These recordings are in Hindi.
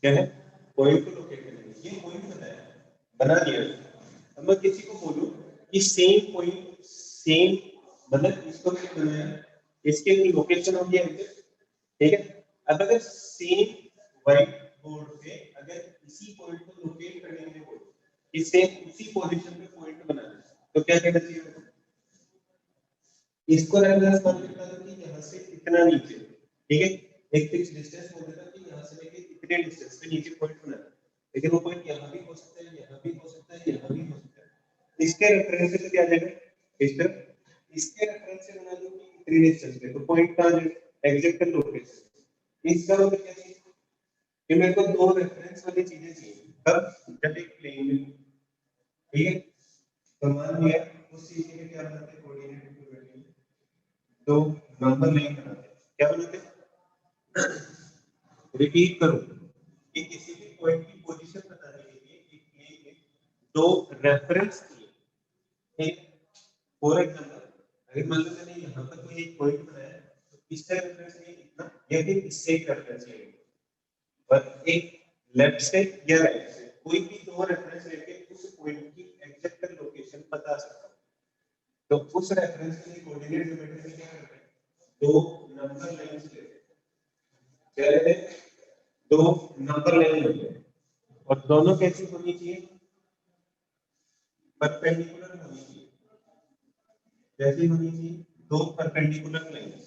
क्या है, पॉइंट को लोकेट करने के लिए। ये पॉइंट बताया, बना दिया। अब मैं किसी को बोलूं कि सेम पॉइंट, सेम मतलब इसको क्या बनाया, इसके लोकेशन हो गया, ठीक है। अब अगर सेम व्हाइट बोर्ड पे अगर इसी पॉइंट को लोकेट करने के लिए बोलो कि सेम उसी पोजीशन पे पॉइंट बनाना है, तो क्या कहना चाहिए, इसको रेफरेंस मान लेता हूं कि यहां से इतना नीचे, ठीक है, एक फिक्स डिस्टेंस बोल देता कि यहां से लेके इतने डिस्टेंस पे नीचे पॉइंट बनाना है, लेकिन वो पॉइंट यहां भी हो सकता है, यहां भी हो सकता है, यहां भी हो सकता है। इसके रेफरेंस से क्या आ जाएगा, इस तरह इसके रेफरेंस से बना दो कि इतनी डिस्टेंस पे, तो पॉइंट कहां है, एग्जैक्ट लोकेशन। इसका मतलब क्या है कि मेरे को दो रेफरेंस वाली चीजें चाहिए, तब जब एक प्लेन में, ठीक है, तो मान लिया उस चीज के लिए क्या बनाते हैं, कोऑर्डिनेट इक्विवेलेंट, तो नंबर लाइन बनाते हैं, क्या बनाते हैं, रिपीट करो कि किसी भी पॉइंट की पोजीशन बताने के लिए एक प्लेन में दो रेफरेंस चाहिए, ठीक। फॉर एग्जांपल अगर मान लो मैंने यहां पर कोई एक पॉइंट बनाया तो इसका रेफरेंस ये इतना, या फिर इससे एक रेफरेंस लेंगे और एक लेफ्ट से या राइट से कोई भी दो रेफरेंस लेके उस पॉइंट की एग्जैक्ट लोकेशन बता सकता हूं। तो उस रेफरेंस के लिए कोऑर्डिनेट ज्योमेट्री में क्या करते हैं, दो नंबर लाइंस लेते हैं, क्या लेते हैं, दो नंबर लाइन लेते हैं, और दोनों कैसी होनी चाहिए, परपेंडिकुलर होनी चाहिए। कैसी होनी चाहिए, दो परपेंडिकुलर लाइंस,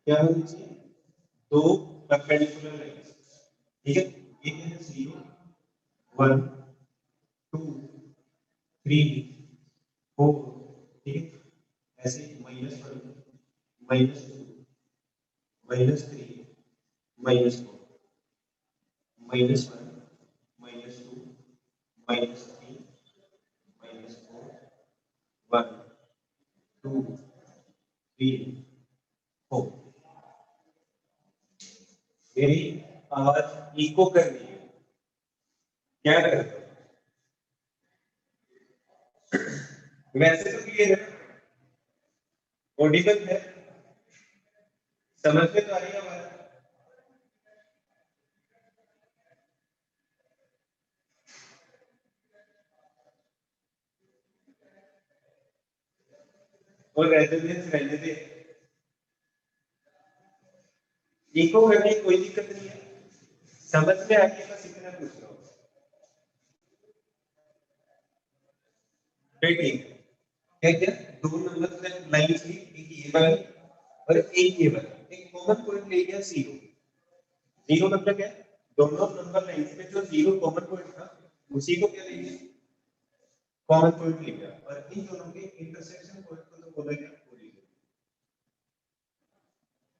क्या होनी चाहिए, दो परपेंडिकुलर लाइंस, ठीक है। एक है 0 1 2 3 4, ठीक है, ऐसे -1 -2 -3 -4 -1 -2 -3 -4 1 2 3 4। मेरी आवाज इको कर रही है, क्या करता हूं, वैसे तो क्लियर है, ऑडिबल है, समझ में तो आ रही है आवाज। और रेजोनेंस रहने दे, इको करने की कोई दिक्कत नहीं है, समझ में आ गया, बस इतना पूछ रहा हूं, ठीक है। क्या क्या दो नंबर लाइन थी, एक ये वाली और एक ये वाली, एक कॉमन पॉइंट ले लिया 0। 0 मतलब क्या, दोनों नंबर लाइन पे जो 0 कॉमन पॉइंट था उसी को क्या लेंगे, कॉमन पॉइंट ले लिया, और इन दोनों के इंटरसेक्शन पॉइंट को तो बोला गया ओरिजिन,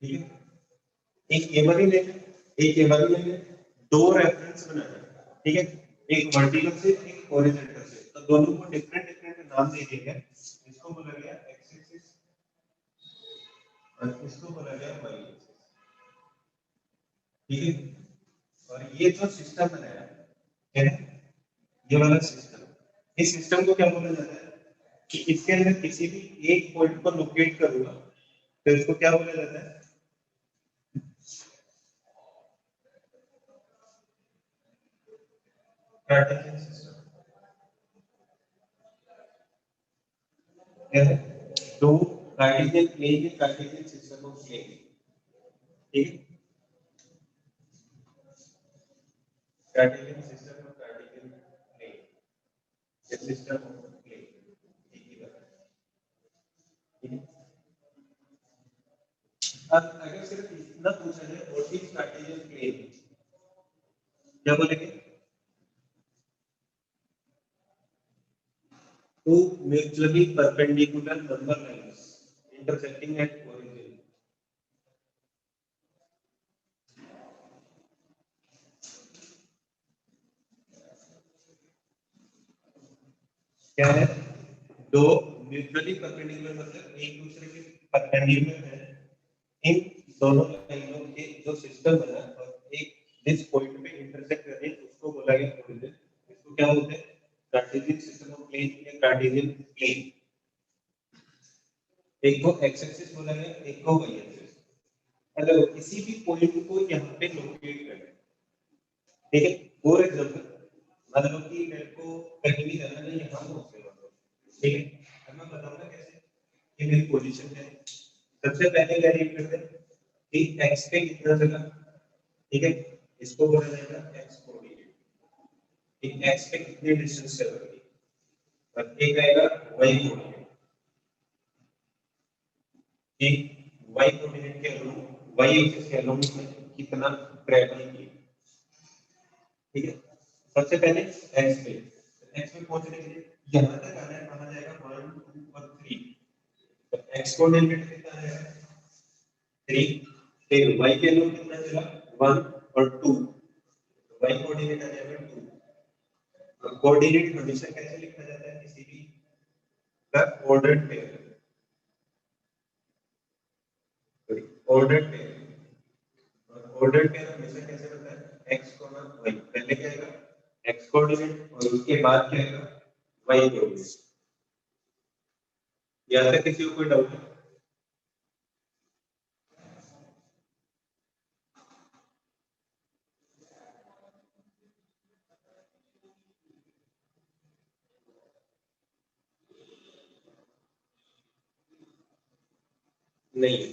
ठीक है। एक ये वाली ले, एक ये वाली ले, दो रेफरेंस बनाना, ठीक है, एक वर्टिकल से एक हॉरिजॉन्टल से, तो दोनों को डिफरेंट डिफरेंट नाम दे दिया गया, इसको बोला गया एक्स एक्सिस और इसको बोला गया वाई एक्सिस, ठीक है। और ये जो सिस्टम बनाया है, ये वाला सिस्टम, इस सिस्टम को क्या बोला जाता है कि इसके अंदर किसी भी एक पॉइंट को लोकेट करूंगा तो इसको क्या बोला जाता है, कार्टेशियन सिस्टम। क्या है, दो कार्टेशियन प्लेन में कार्टेशियन सिस्टम ऑफ प्लेन, ठीक है, Cartesian system of Cartesian plane, ये सिस्टम ऑफ प्लेन, एक ही बात है, ठीक है। अब अगर सिर्फ इतना पूछा जाए व्हाट इज कार्टेशियन प्लेन, क्या बोलेंगे, two mutually perpendicular number lines intersecting at origin, क्या है, दो म्यूचुअली परपेंडिकुलर मतलब एक दूसरे के परपेंडिकुलर है, इन दोनों लाइनों के जो सिस्टम बना और एक जिस पॉइंट पे इंटरसेक्ट कर रहे हैं उसको बोला गया ओरिजिन। इसको क्या बोलते हैं, कार्टेशियन सिस्टम ऑफ प्लेन या कार्टेशियन प्लेन। एक को एक्स एक्सिस बोला गया, एक को वाई एक्सिस। अगर किसी भी पॉइंट को यहां पे लोकेट करना है, ठीक है। फॉर एग्जांपल मान लो कि मेरे को कहीं भी जाना नहीं, यहाँ पहुंच गया, ठीक है। अब मैं बताऊंगा कैसे कि मेरी पोजीशन है। सबसे पहले क्या रीड करते हैं कि x पे कितना चला, ठीक है, इसको बोला जाएगा x कोऑर्डिनेट, ठीक, x पे कितने डिस्टेंस चल रही है, और एक आएगा y कोऑर्डिनेट, ठीक, y कोऑर्डिनेट के अलोंग y एक्सिस के अलोंग में कितना ट्रैवल किया, ठीक है। सबसे पहले x पे पहुंचने के लिए यहां तक आना है, कहां जाएगा 1 2 और 3, तो x कोऑर्डिनेट कितना है 3, फिर y के अलोंग कितना चला 1 और 2, तो y कोऑर्डिनेट आ जाएगा 2। और कोऑर्डिनेट हमेशा कैसे लिखा जाता है किसी भी का ऑर्डर्ड पेयर, ऑर्डर्ड पेयर, और ऑर्डर्ड पेयर हमेशा कैसे बनता है x, y, पहले क्या आएगा x कोऑर्डिनेट और उसके बाद क्या आएगा y कोऑर्डिनेट। यहाँ तक किसी को कोई डाउट है? नहीं है।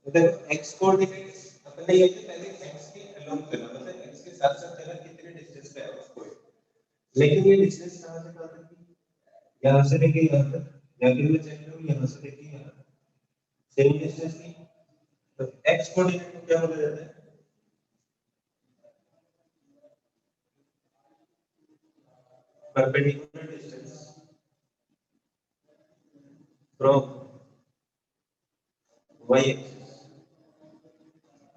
मतलब x कोऑर्डिनेट अपने ये पहले x के अलोंग चला, मतलब x के साथ साथ चला, कितने डिस्टेंस पे है उसको, लेकिन ये डिस्टेंस कहां से कहां तक है, यहां से लेके यहां तक, या फिर मैं चेक करूं यहां से लेके यहां, सेम डिस्टेंस नहीं, तो x कोऑर्डिनेट को क्या बोला जाता है, perpendicular distance from y axis.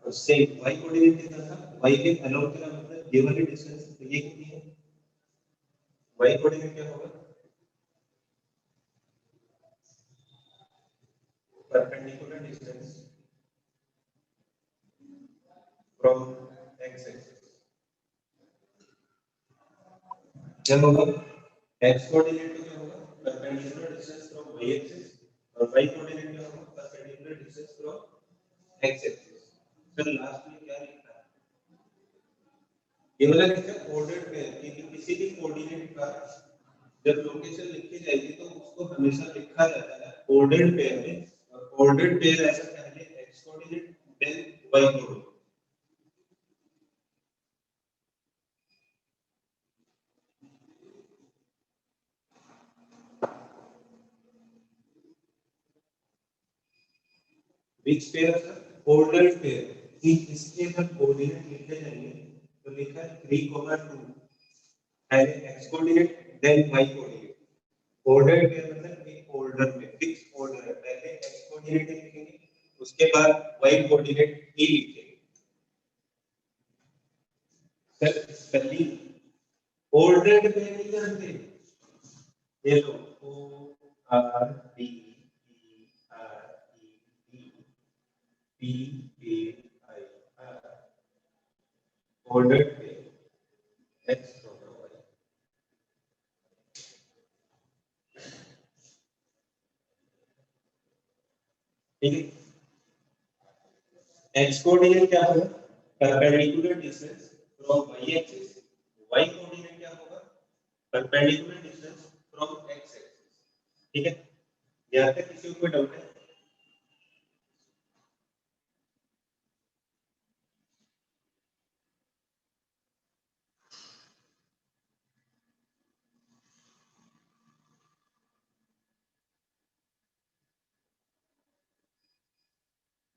और सेम y कोऑर्डिनेट कितना था, y के अलोंग चला, मतलब ये वाली डिस्टेंस, तो ये कितनी है, y कोऑर्डिनेट क्या होगा, perpendicular distance from x axis, क्या होगा x कोऑर्डिनेट क्या होगा, perpendicular distance from y axis, और y कोऑर्डिनेट क्या होगा, perpendicular distance from x axis. Sir last में क्या लिखा है, ये वाला लिखा है ऑर्डर्ड पेयर, कि किसी भी कोऑर्डिनेट का जब लोकेशन लिखी जाएगी तो उसको हमेशा लिखा जाता है ऑर्डर्ड पेयर में, और ऑर्डर्ड पेयर ऐसा पहले x coordinate then y coordinate. which pair sir, ordered pair, कि इसके अगर कोऑर्डिनेट लिखे जाएंगे तो लिखा है 3, 2, पहले x coordinate then y coordinate, ordered pair मतलब एक ऑर्डर में फिक्स ऑर्डर है, पहले x कोऑर्डिनेट लिखेंगे उसके बाद y कोऑर्डिनेट ही लिखेंगे। सर पहली ऑर्डर्ड पेयर नहीं जानते, ये लो O R D E R E D P A I R, ordered pair x y, ठीक है। x कोऑर्डिनेट क्या होगा, perpendicular distance from y axis, y coordinate क्या होगा, perpendicular distance from x axis, ठीक है। यहां तक किसी को कोई डाउट है?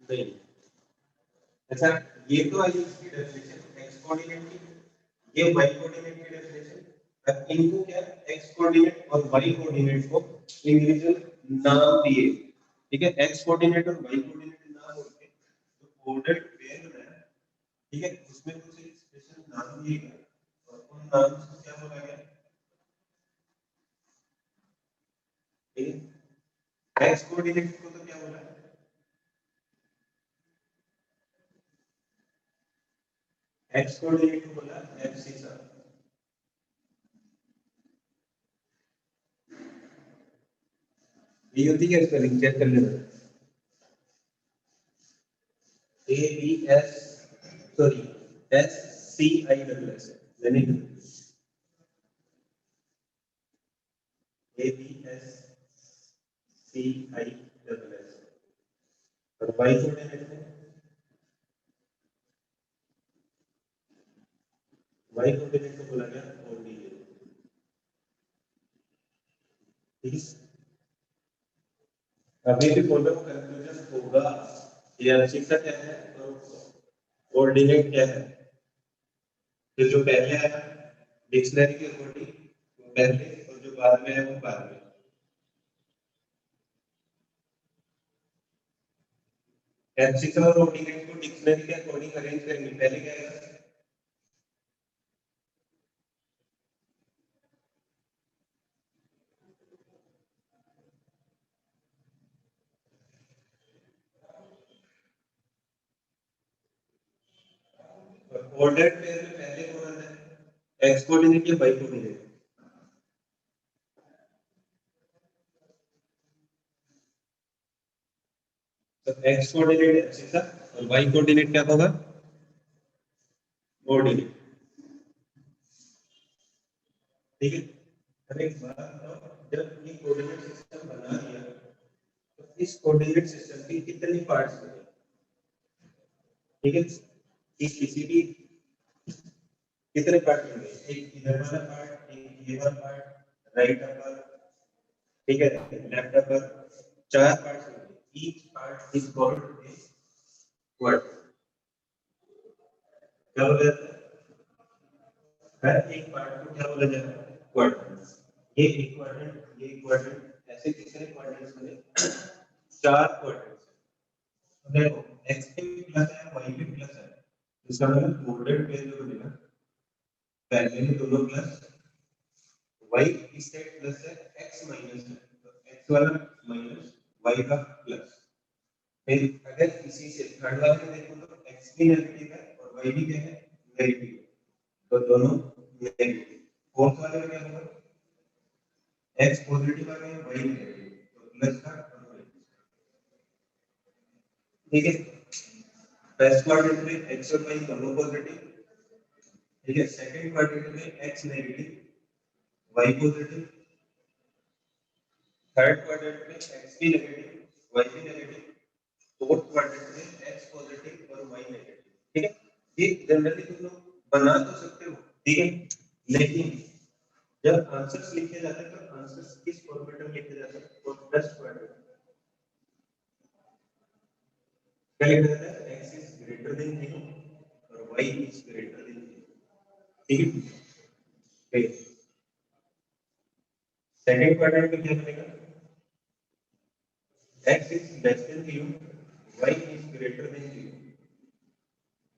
नहीं। अच्छा, ये तो आई इसकी डेफिनेशन x कोऑर्डिनेट की, ये y कोऑर्डिनेट की डेफिनेशन, अब इनको क्या x कोऑर्डिनेट और y कोऑर्डिनेट को इंडिविजुअल नाम दिए, ठीक है, x कोऑर्डिनेट और y कोऑर्डिनेट नाम होते तो ऑर्डर्ड पेयर बनाया, ठीक है, उसमें कुछ एक स्पेशल नाम दिए गए और उन नाम को क्या बोला गया, ठीक है। x कोऑर्डिनेट को तो क्या बोला, x कोऑर्डिनेट को बोला fc सर, ये होती है स्पेलिंग चेक कर लेना, a b s sorry s SCISS यानी ABSCISS और y कोऑर्डिनेट में y कोऑर्डिनेट को बोला गया OD। ठीक है, अभी भी बोलो कंफ्यूजन होगा। ये अनशिक्षा क्या है और कोऑर्डिनेट क्या है। तो जो पहले आया डिक्शनरी के अकॉर्डिंग पहले और जो बाद में है वो बाद में। अनशिक्षा और कोऑर्डिनेट को डिक्शनरी के अकॉर्डिंग अरेंज करेंगे। पहले क्या आएगा ऑर्डर पेयर में पहले कौन आता है एक्स कोऑर्डिनेट या वाई कोऑर्डिनेट। तो एक्स कोऑर्डिनेट अनशिक्षा और वाई कोऑर्डिनेट क्या होगा कोऑर्डिनेट। ठीक है, अब एक बात बताओ, जब ये कोऑर्डिनेट सिस्टम बना दिया तो इस कोऑर्डिनेट सिस्टम के कितने पार्ट्स बने। ठीक है, इस किसी भी कितने पार्ट बने, एक इधर वाला पार्ट, एक ये वाला पार्ट, राइट अपर, ठीक है, लेफ्ट अपर, 4 पार्ट्स बने। Each part is called a quadrant. क्या बोला जाता है हर एक पार्ट को क्या बोला जाता है क्वाड्रेंट। ये एक क्वाड्रेंट, ये क्वाड्रेंट, ऐसे कितने क्वाड्रेंट्स बने 4 क्वाड्रेंट्स। देखो x पे भी प्लस है y पे प्लस है, इसका मतलब कोऑर्डिनेट पेयर जो बनेगा पहले में दोनों प्लस, y इस साइड प्लस है, x माइनस है, तो x वाला माइनस y का प्लस। फिर अगर इसी से थर्ड वाले में देखो तो x भी नेगेटिव है और y भी क्या है नेगेटिव है, तो दोनों नेगेटिव। फोर्थ वाले में क्या होगा x पॉजिटिव आ गया y नेगेटिव, तो प्लस का और माइनस। ठीक है, फर्स्ट क्वाड्रेंट में x और y दोनों पॉजिटिव। ठीक है, सेकंड क्वाड्रेंट में x negative y positive, third quadrant में x भी नेगेटिव y भी नेगेटिव, फोर्थ क्वाड्रेंट में x पॉजिटिव और y नेगेटिव। ठीक है, ये जनरली तुम लोग बना तो सकते हो। ठीक है, लेकिन जब आंसर्स लिखे जाते हैं तो आंसर्स किस फॉर्मेट में लिखे जाते हैं तो फर्स्ट क्वाड्रेंट क्या लिखा जाता है x इज ग्रेटर देन 0 और y इज ग्रेटर देन 0। ठीक है, सेकंड क्वाड्रेंट में क्या बनेगा x is less than 0 y is greater than 0।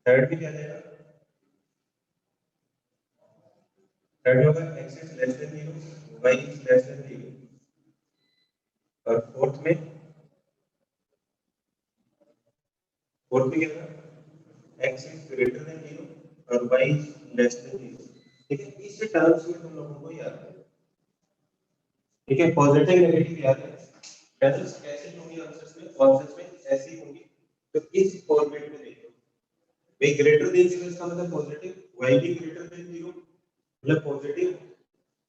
Third में क्या जाएगा थर्ड होगा x is less than 0 y is less than 0। और फोर्थ में क्या होगा x is greater than 0 और y is less than 0। ठीक है, इस टर्म्स में तुम लोगों को याद है। ठीक है, पॉजिटिव नेगेटिव याद है, वैल्यूज कैसे होंगी आंसर्स में, आंसर्स में ऐसी होंगी। तो इस फॉर्मेट में देखो भाई ग्रेटर देन 0 इसका मतलब पॉजिटिव, y भी ग्रेटर देन 0 मतलब पॉजिटिव।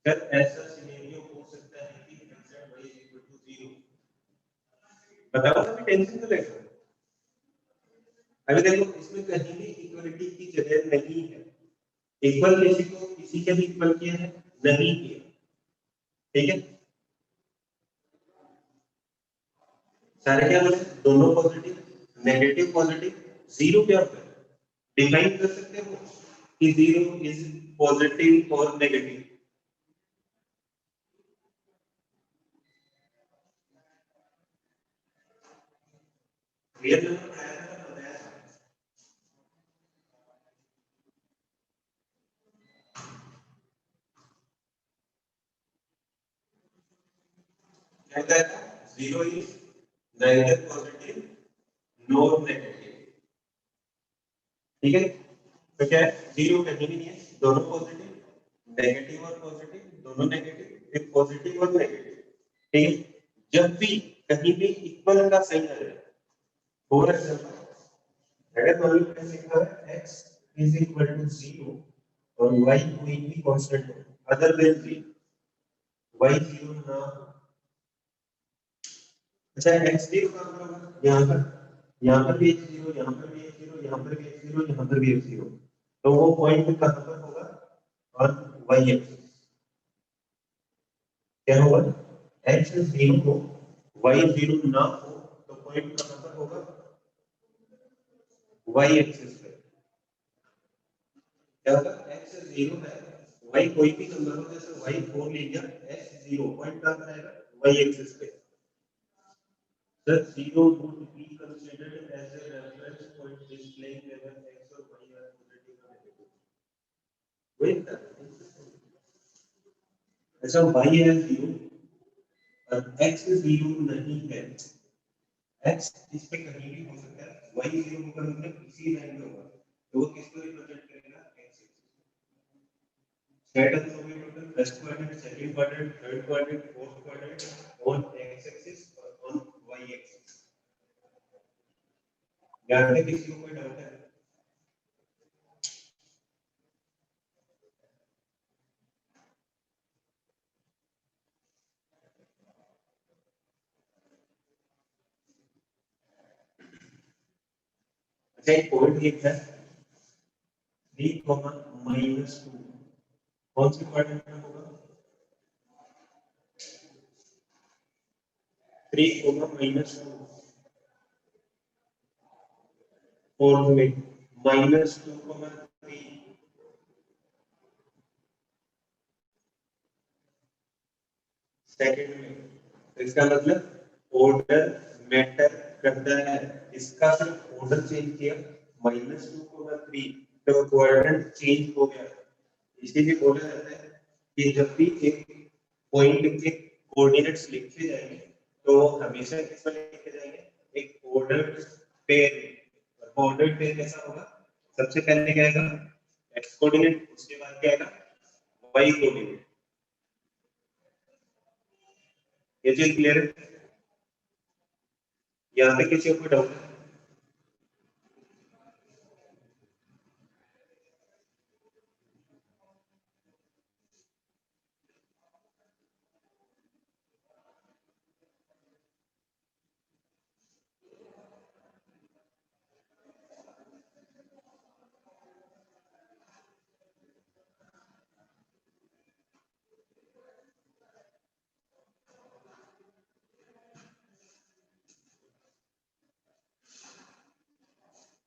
फिर ऐसा सिनेरियो हो सकता है कि x and y is equal to 0। बताओ अभी टेंशन तो लेकर। अभी देखो इसमें कहीं भी इक्वलिटी की जगह नहीं है। इक्वल किसी को किसी के भी इक्वल किया है नहीं किया। ठीक है, सारे क्या बोले दोनों पॉजिटिव, नेगेटिव पॉजिटिव, जीरो क्या होता है डिफाइन कर सकते हो कि जीरो इज पॉजिटिव और नेगेटिव। रियल नंबर आया था तो बताया था। कहता है zero is neither positive nor negative. ठीक है, तो क्या है जीरो कहीं भी नहीं है, दोनों पॉजिटिव, नेगेटिव और पॉजिटिव दोनों नेगेटिव, फिर पॉजिटिव और नेगेटिव। ठीक है, जब भी कहीं भी इक्वल का साइन आ जाए, फॉर एग्जांपल अगर मान लो मैंने लिखा है x इज इक्वल टू 0 और y कोई भी कांस्टेंट हो अदर देन 3, y 0 ना हो। अच्छा x 0 का मतलब होगा यहाँ पर भी x 0, यहाँ पर भी x 0, यहाँ पर भी x 0, यहाँ पर भी x 0, तो वो पॉइंट कहाँ पर होगा और y एक्सिस क्या होगा, x 0 हो y 0 ना हो तो पॉइंट कहाँ पर होगा, y एक्सिस पे। क्या होगा, x 0 है, y कोई भी नंबर हो, जैसे y 4 ले लिया, x 0 पॉइंट कहाँ पर आएगा, y एक्सिस पे। The 0 would be considered as a reference point displaying whether x or y are positive or negative. Wait, ऐसा y है 0 और x 0 नहीं है, x इस पे कहीं भी हो सकता है, y 0 होगा मतलब इसी लाइन में होगा, तो वो किसको रिप्रेजेंट करेगा, x। सेट आंसर हो गए total, first quadrant, second quadrant, third quadrant, fourth quadrant on x axis और ऑन y एक्सिस। यहाँ पे किसी को कोई डाउट है? अच्छा एक पॉइंट एक है 3, -2 कौन सी क्वाड्रेंट में होगा, 3, -2 फोर्थ में, -2, 3 सेकंड में। तो इसका मतलब ऑर्डर मैटर करता है, इसका सिर्फ ऑर्डर चेंज किया, -2, 3 तो क्वाड्रेंट चेंज हो गया। इसीलिए बोला जाता है कि जब भी एक पॉइंट के कोऑर्डिनेट्स लिखे जाएंगे तो हमेशा किस पर लिखे जाएंगे, एक ऑर्डर्ड पेयर में। और ऑर्डर्ड पेयर कैसा होगा, सबसे पहले क्या आएगा, एक्स कोऑर्डिनेट, उसके बाद क्या आएगा, वाई कोऑर्डिनेट। ये चीज क्लियर है? यहाँ पे किसी को डाउट है?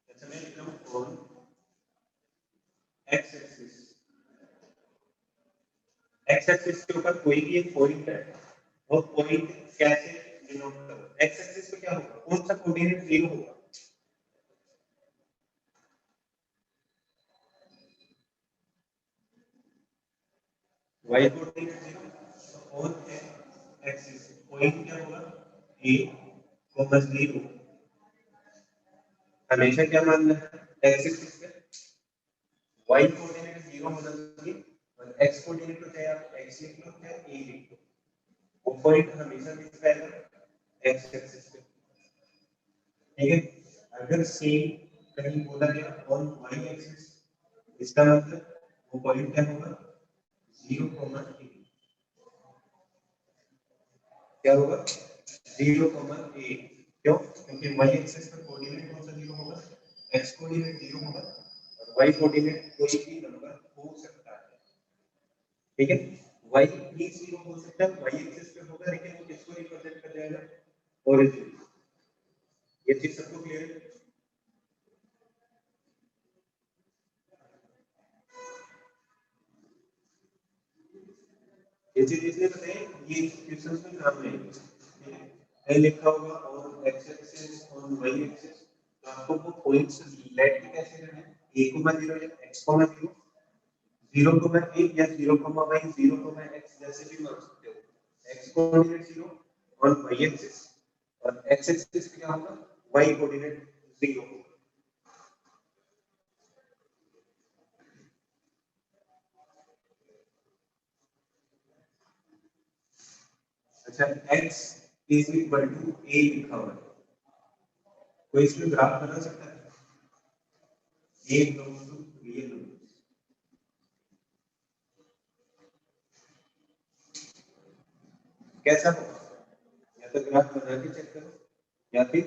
अच्छा मैं लिख रहा हूँ on x axis, x axis के ऊपर कोई भी एक पॉइंट है, वो पॉइंट कैसे डिनोट करो, एक्स एक्सिस पे क्या होगा, कौन सा कोऑर्डिनेट 0 होगा, वाई कोऑर्डिनेट 0, तो ऑन एक्सिस पॉइंट क्या होगा, a, 0, हमेशा क्या मानना है, एक्स एक्सिस पे y कोऑर्डिनेट 0 होना चाहिए और x कोऑर्डिनेट को चाहे आप x लिख लो चाहे a लिख लो, वो पॉइंट हमेशा किस पे आएगा, x एक्सिस पे। ठीक है, अगर सेम कहीं बोला गया ऑन y एक्सिस, इसका मतलब वो पॉइंट क्या होगा, 0, a, क्या होगा, 0, a। क्यों, क्योंकि y एक्सिस पर कोऑर्डिनेट कौन सा 0 होगा, x कोऑर्डिनेट 0 होगा और y कोऑर्डिनेट कोई भी नंबर हो सकता है। ठीक है, y भी 0 हो सकता है, y एक्सिस पे होगा, लेकिन वो किसको रिप्रेजेंट कर जाएगा, ओरिजिन। ये चीज सबको क्लियर है? ये चीज इसलिए बताइए, ये क्वेश्चंस में काम नहीं है, लिखा होगा और x एक्सिस और y एक्सिस, तो आपको वो पॉइंट्स लेट कैसे करना है, a, 0 या x, 0, 0, a या 0, y, 0, x जैसे भी मान सकते हो, x कोऑर्डिनेट 0 और y एक्सिस, और x एक्सिस क्या होगा, y कोऑर्डिनेट 0 होगा। अच्छा x is equal to a लिखा हुआ है, कोई इसमें ग्राफ बना सकता है, a बिलोंग्स टू कैसा होगा, या तो ग्राफ बना के चेक करो या फिर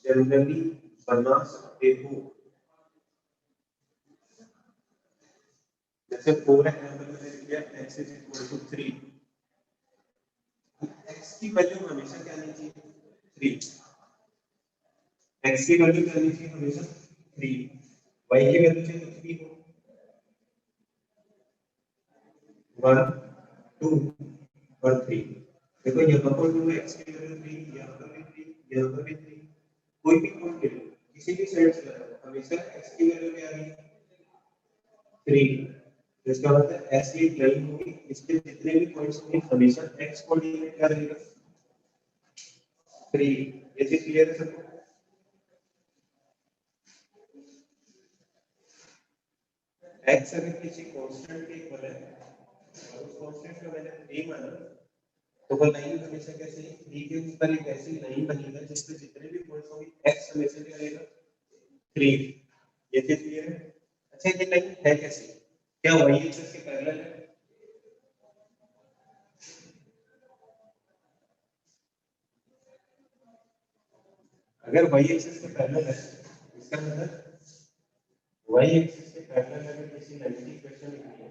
जनरली बना सकते हो। जैसे 4 एग्जांपल में लिख दिया x is equal to 3, x की वैल्यू हमेशा क्या आनी चाहिए 3, x की वैल्यू क्या आनी चाहिए हमेशा 3, y की वैल्यू चाहे कुछ भी हो 1 2 और 3। देखो यहाँ पर 2 x की वैल्यू 3, यहाँ पर भी 3, यहाँ पर भी 3, कोई भी पॉइंट ले लो किसी भी साइड से लगाओ हमेशा x की वैल्यू क्या आ रही 3। तो इसका मतलब ऐसी एक लाइन होगी इसके जितने भी पॉइंट्स होंगे हमेशा x कोऑर्डिनेट क्या रहेगा 3। ये चीज क्लियर है सबको। x अगर किसी कांस्टेंट के इक्वल है और उस कांस्टेंट का मैंने 3 माना तो वो लाइन हमेशा कैसे 3 के ऊपर एक ऐसी लाइन बनेगा जिसपे जितने भी पॉइंट्स होंगे x हमेशा क्या रहेगा 3। ये चीज क्लियर है। अच्छा ये लाइन है कैसे, क्या y एक्सिस के पैरेलल है? अगर y एक्सिस के पैरेलल है इसका मतलब y एक्सिस के पैरेलल अगर किसी लाइन की इक्वेशन लिखनी है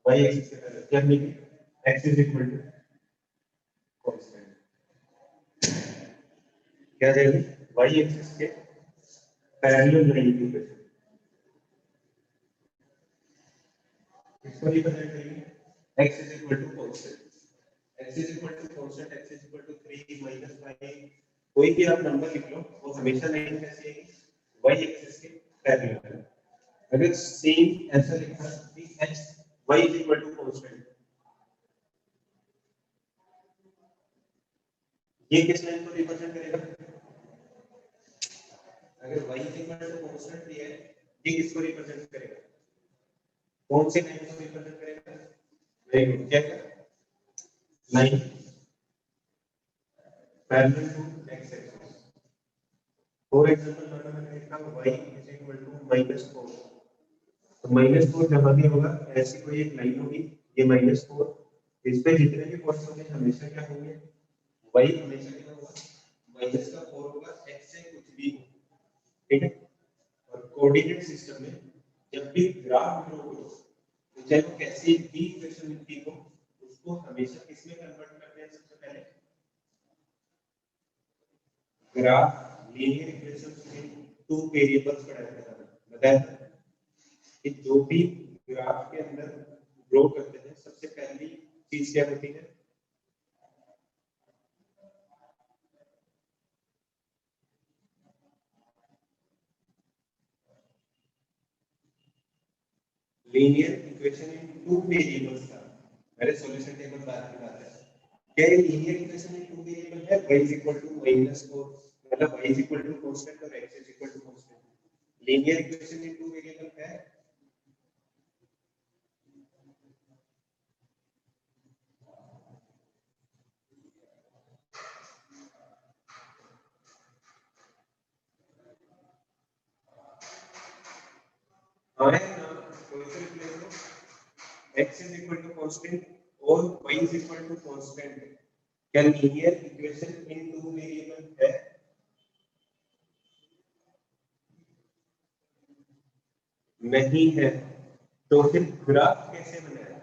y एक्सिस के पैरेलल क्या लिखेंगे x is equal to constant क्या जाएगी y एक्सिस के पैरेलल लाइन की इक्वेशन इसको रिप्रेजेंट करेंगे x is equal to constant x is equal to constant x is equal to 3 minus 5 कोई भी आप नंबर लिख लो वो हमेशा लाइन कैसी आएगी y एक्सिस के पैरेलल। अगर सेम ऐसा लिखा कि x y is equal to constant ये किस लाइन को रिप्रेजेंट करेगा, अगर y is equal to constant दिया है ये किसको रिप्रेजेंट करेगा कौन से लाइन को रिप्रेजेंट करेगा वेरी गुड क्या line parallel to x axis. For example मैंने लिखा y इज इक्वल टू -4 तो -4 जहां भी होगा ऐसी कोई एक लाइन होगी ये -4 इस पे जितने भी पॉइंट्स होंगे हमेशा क्या होंगे y हमेशा क्या होगा -4 होगा x से कुछ भी हो, ठीक है। और कोऑर्डिनेट सिस्टम में जब भी ग्राफ ड्रॉ करो तो चाहे वो कैसी भी इक्वेशन लिखी हो उसको हमेशा किसमें कन्वर्ट करते हैं सबसे पहले ग्राफ लीनियर इक्वेशंस में 2 वेरिएबल्स पढ़ा जाता है बताया कि जो भी ग्राफ के अंदर ड्रॉ करते हैं सबसे पहली चीज क्या होती है लीनियर इक्वेशन इन 2 वेरिएबल्स का मेरे सॉल्यूशन टेबल बात की बात है क्या ये लीनियर इक्वेशन इन 2 वेरिएबल है y इज इक्वल टू -4 मतलब y is equal to constant और x is equal to constant linear equation in 2 variable है। हाँ है ना कोई सा रिप्लेस लो x is equal to constant और y is equal to constant क्या लीनियर इक्वेशन इन 2 वेरिएबल है नहीं है तो फिर ग्राफ कैसे बनाया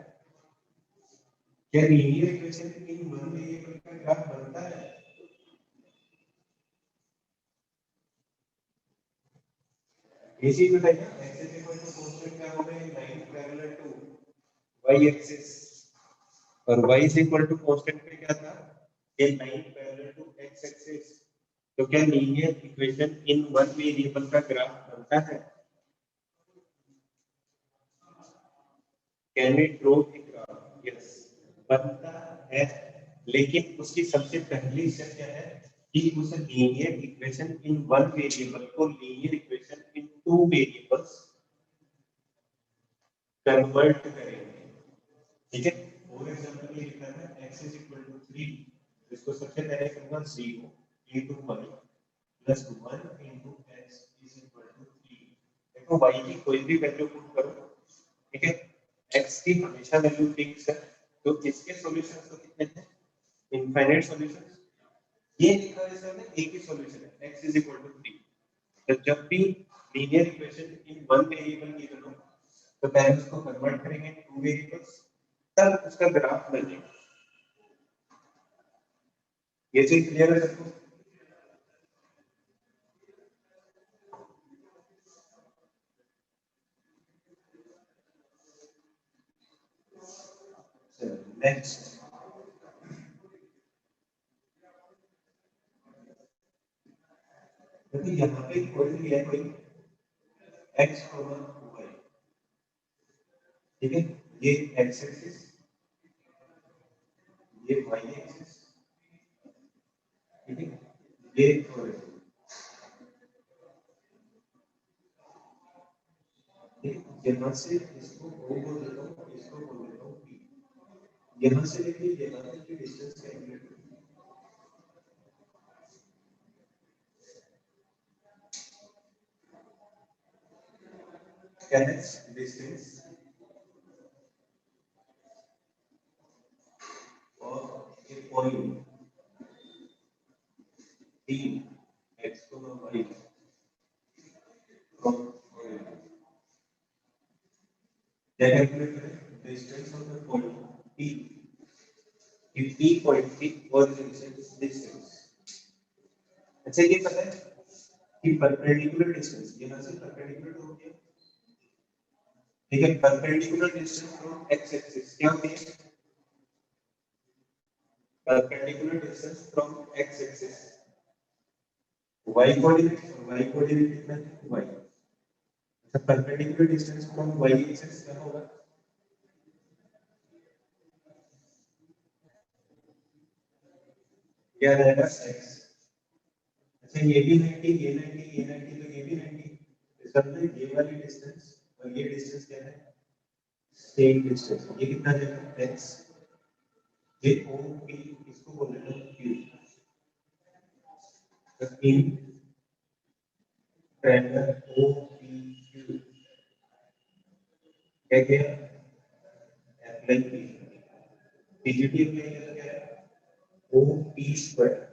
क्या लीनियर इक्वेशन इन 1 वेरिएबल का ग्राफ बनता है इसी बताइए x is equal to constant क्या होगा ये line parallel to y axis और y is equal to constant पे क्या था ये line parallel to x axis तो क्या लीनियर इक्वेशन इन 1 वेरिएबल का ग्राफ बनता है can we draw a graph yes बनता है लेकिन उसकी सबसे पहली स्टेप क्या है कि उस लीनियर इक्वेशन इन 1 वेरिएबल को linear equation in 2 variables convert करेंगे, ठीक है। फॉर एग्जांपल ये लिखा है x इज इक्वल टू 3 इसको सबसे पहले करूंगा 0 into y plus 1 into x is equal to 3 देखो y की कोई भी वैल्यू पुट करो, ठीक है। x की हमेशा वैल्यू फिक्स है तो इसके सॉल्यूशंस तो कितने हैं? Infinite solutions. ये लिखा है सर ने एक ही सॉल्यूशन है x इज इक्वल टू 3। तो जब भी linear equation in one variable given हो तो पहले उसको कन्वर्ट करेंगे टू वेरिएबल्स, तब उसका ग्राफ बनेगा। ये चीज क्लियर है सबको? नेक्स्ट तो यहाँ पे कोई भी है कोई x y, ठीक है, ये x एक्सिस, ये y एक्सिस, ठीक है, ये ओरिजिन, यहाँ से इसको O बोल देता हूँ, इसको बोल देता हूँ P, यहाँ से लेके यहाँ तक की डिस्टेंस कैलकुलेट करो। क्या है डिस्टेंस और a point P x y from origin, क्या कैलकुलेट करें? Distance of the point P, if P point की origin से डिस्टेंस। अच्छा ये पता है कि परपेंडिकुलर डिस्टेंस यहाँ से परपेंडिकुलर हो गया, ठीक है, perpendicular distance from x axis क्या होती है? Perpendicular distance from x axis y coordinate, y coordinate कितना है? y। अच्छा perpendicular distance from y axis क्या होगा? क्या रहेगा? x। अच्छा ये भी 90, ये 90, ये 90, तो ये भी 90, इसका मतलब ये वाली डिस्टेंस और ये डिस्टेंस क्या है? Same distance. ये कितना रहेगा? x। ये o p इसको बोल देते हैं q, तो in triangle o p q क्या गया? अप्लाई p, पीजीटी अप्लाई किया तो क्या है? o p square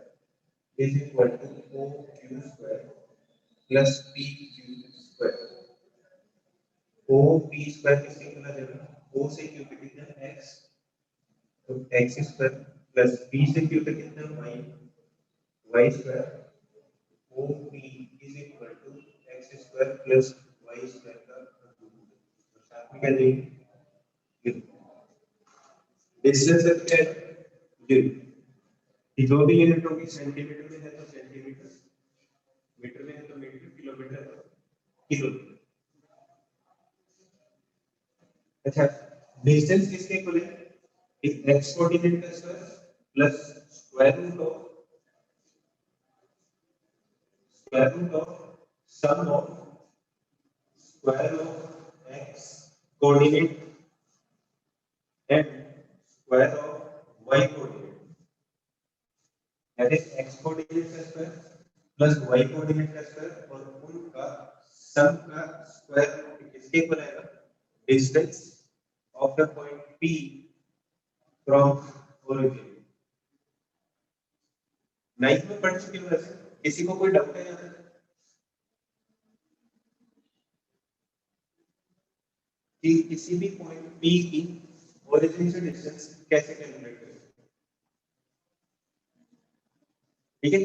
is equal to o q square plus p q square। o p square किससे निकला जाएगा? o से q पे कितना है? x, तो x स्क्वायर प्लस p से q पे कितना है? y, y square, o p is equal to x square plus y square का साथ में क्या देंगे? डिस्टेंस है तो क्या है? जीरो। जो भी यूनिट होगी सेंटीमीटर में है तो सेंटीमीटर, मीटर में है तो मीटर, किलोमीटर है तो किलो। अच्छा डिस्टेंस किसके इक्वल है? एक x कोऑर्डिनेट का square plus square root of sum of square of x coordinate and square of y coordinate, that is x coordinate का स्क्वायर प्लस y कोऑर्डिनेट का स्क्वायर और उनका सम का स्क्वायर किसके इक्वल आएगा? Distance of the point P from origin। Ninth में पढ़ चुके हो वैसे, किसी को कोई डाउट है यहाँ पे? कि किसी भी पॉइंट P की origin से डिस्टेंस कैसे कैलकुलेट करें? ठीक है,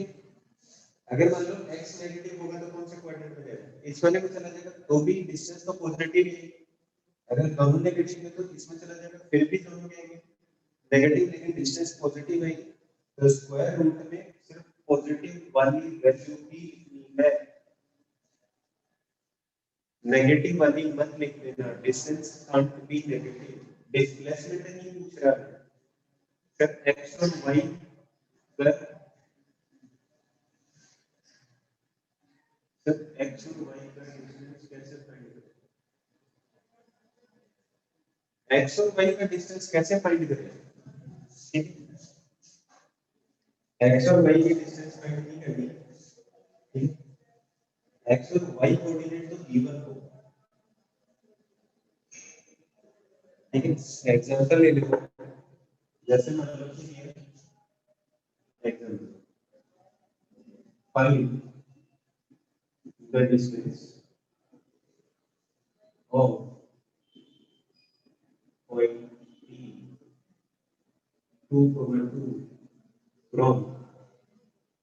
अगर मान लो x नेगेटिव होगा तो कौन से क्वाड्रेंट में जाएगा? इस वाले में चला जाएगा, तो भी डिस्टेंस तो पॉजिटिव ही है। अगर दोनों नेगेटिव है तो इसमें चला जाएगा, फिर भी दोनों में आएंगे नेगेटिव, लेकिन डिस्टेंस पॉजिटिव है, तो स्क्वायर रूट में सिर्फ पॉजिटिव वाली वैल्यू ही लिखनी है, नेगेटिव वाली मत लिख देना। Distance can't be negative, displacement नहीं पूछ रहा है सर। x और y पर सर x और y का डिस्टेंस कैसे फाइंड करें? x और y का डिस्टेंस कैसे फाइंड करें? x और y की डिस्टेंस फाइंड नहीं करनी, ठीक, x और y कोऑर्डिनेट तो गिवन हो, ठीक है। एग्जांपल ले लो, जैसे मतलब कि ये example find the distance of point P 2,2 from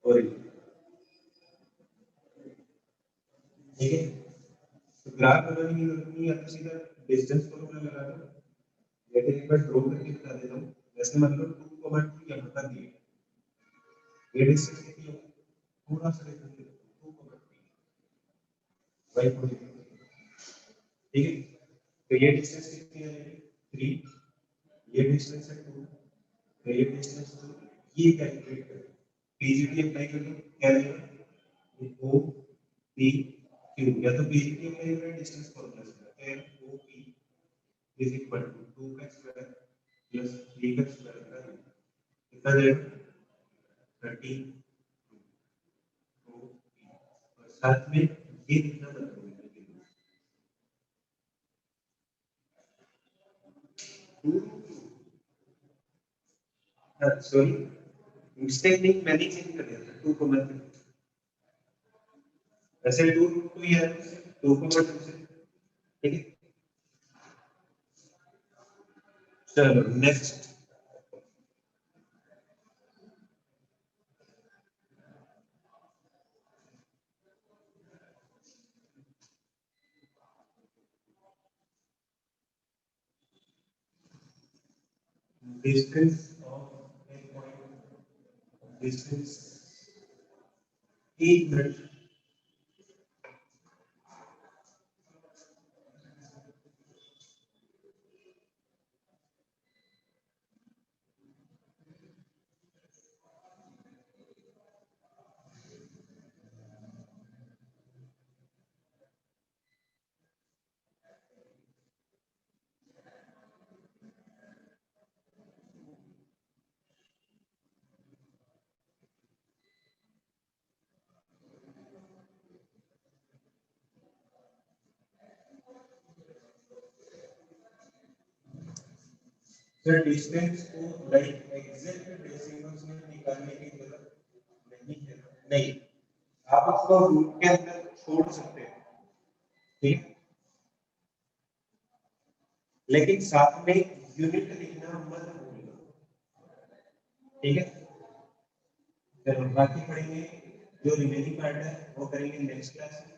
origin। ठीक है, तो ग्राफ बनाने की जरूरत नहीं है, आप सीधा डिस्टेंस फॉर्मूला लगा दो। लेकिन एक बार ड्रॉ करके बता देता हूँ। जैसे मतलब 2,2 यहाँ पर दिए, ये डिस्टेंस कितनी होगी, थोड़ा सा देखेंगे 2,3 बाई 40। ठीक है, तो ये डिस्टेंस कितनी है, 3, ये डिस्टेंस है 2, तो ये डिस्टेंस 2, ये कैलकुलेट करें, पीजीटी अप्लाई कर दो, क्या आएगा, ओ पी क्यू, या तो पीजीटी अप्लाई करें डिस्टेंस फॉर्मूला से, क्या है, O P is equal to 2 का स्क्वायर प्लस 3 का स्क्वायर का कितना जाएगा, 30, और साथ में ये कितना बताओगे, सॉरी मिस्टेक नहीं, मैंने चेंज कर दिया था 2 को मत, ऐसे 2 रूट 2 ही है, 2 को मत से। ठीक है, चलो next, distance of A point, distance 1 minute. Sir distance को लाइक एग्जैक्ट डेसिमल्स में निकालने की जरूरत नहीं है, नहीं, आप उसको रूट के अंदर छोड़ सकते हैं। ठीक है, लेकिन साथ में यूनिट लिखना मत भूलना। ठीक है, चलो बाकी पढ़ेंगे, जो रिमेनिंग पार्ट है वो करेंगे नेक्स्ट क्लास में।